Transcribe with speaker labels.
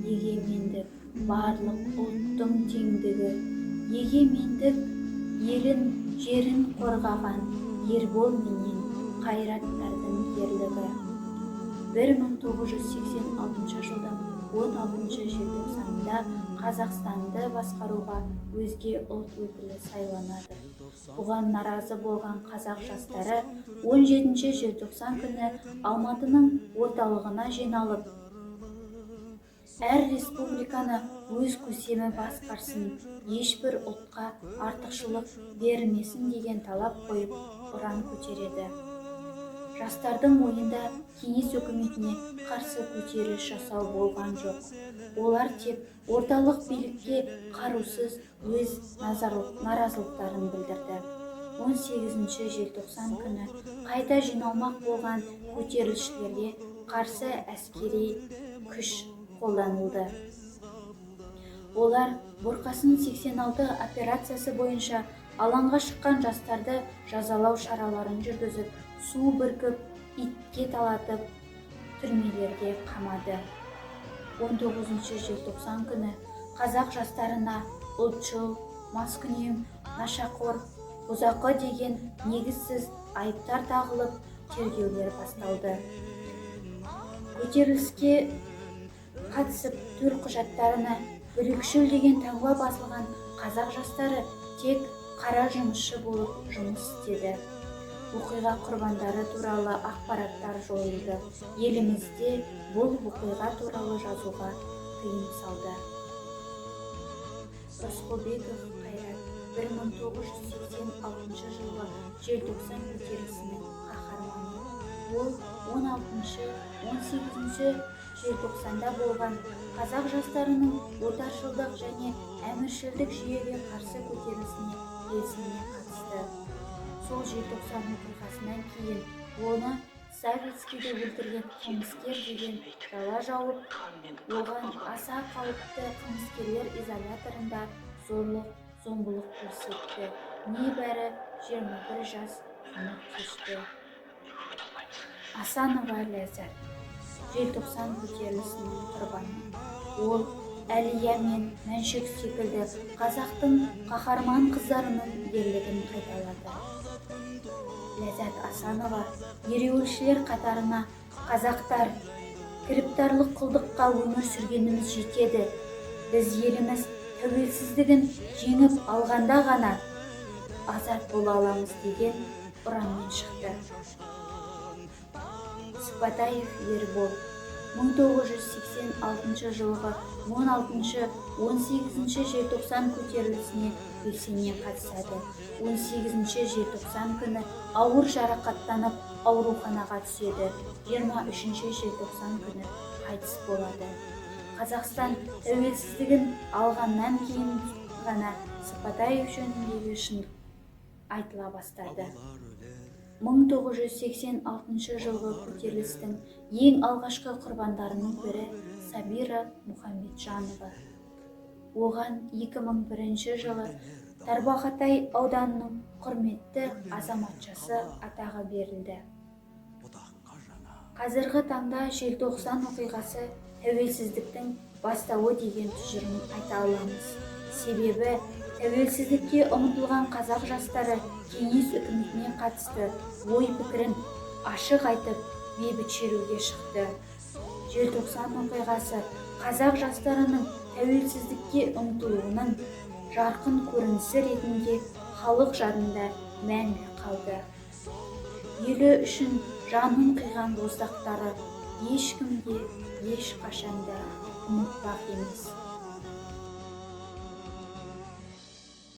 Speaker 1: егемендік, барлық ұлттың теңдігі, егемендік, елін, жерін қорғаған ербол менен қайраттардың ерлігі. 1986 жылдың 16 желтоқсанында Қазақстанды басқаруға өзге ұлт өкілі сайланады. Бұған наразы болған қазақ жастары 17 желтоқсан күні Алматының орталығына жиналып, әр республиканы өз көсемі басқарсын, ешбір ұлтқа артықшылық бермесін деген талап қойып ұран көтереді. Жастардың ойында кеңес өкіметіне қарсы көтеріліс жасау болған жоқ. Олар тек орталық билікке қарусыз өз наразылықтарын білдірді. 18 желтоқсан күні қайта жиналмақ болған көтерілісшілерге қарсы әскери күш қолданылды. Олар Бұрқасын 86 операциясы бойынша алаңға шыққан жастарды жазалау шараларын жүргізіп, су бүркіп, итке талатып, түрмелерге қамады. 19 желтоқсан күні қазақ жастарына ұлтшыл, маскүнем, нашақор, бұзақы деген негізсіз айыптар тағылып, тергеулер басталды. Көтеріліске қатысып төл құжаттарына бүлікшіл деген таңба басылған қазақ жастары тек қара жұмысшы болып жұмыс істеді. Оқиға құрбандары туралы ақпараттар жойылды. Елімізде бұл оқиға туралы жазуға тыйым салды. Рысқұлбеков Қайрат 1986 жылғы желтоқсан көтерілісінің қаһарманы. Ол 16-18 желтоқсанда болған қазақ жастарының отаршылдық және әміршілдік жүйеге қарсы көтерілісіне белсене қатысты. Сол желтоқсан оқиғасынан кейін оны Савицкийді өлтірген қылмыскер деген жала жауып, оған аса қауіпті қылмыскерлер изоляторында зорлық-зомбылық көрсетті. Небәрі 21 жас ғұмыр кешті. Асанова Ләззат, желтоқсан көтерілісінің құрбаны. Ол Әлия мен Мәншүк секілді қазақтың қаһарман қыздарының ерлігін қайталады. Ләззат Асанова ереуілшілер қатарына қазақтар кіріптарлық құлдыққа өмір сүргеніміз жетеді. Біз еліміз тәуелсіздігін жеңіп алғанда ғана азат бола аламыз деген ұранмен шықты. Сыпатаев Ербол 1986 жылғы 16-18 желтоқсан көтерілісіне белсене қатысады. 18 желтоқсан күні ауыр жарақаттанып ауруханаға түседі. 23 желтоқсан күні қайтыс болады. Қазақстан тәуелсіздігін алғаннан кейін ғана Сыпатаев жөніндегі шындық айтыла бастады. 1986 жылғы көтерілістің ең алғашқы құрбандарының бірі Сабира Мұхамеджанова. Оған 2001 жылы Тарбағатай ауданының құрметті азаматшасы атағы берілді. Қазіргі таңда желтоқсан оқиғасы тәуелсіздіктің бастауы деген тұжырым айта аламыз. Себебі тәуелсіздікке ұмтылған қазақ жастары кеңес үкіметіне қатысты ой пікірін ашық айтып, бейбіт шеруге шықты. Желтоқсан оқиғасы қазақ жастарының тәуелсіздікке ұмтылуының жарқын көрінісі ретінде халық жадында мәңгі қалды. Елі үшін жанын қиған боздақтары ешкімге ешқашанда ұмытпақ емес.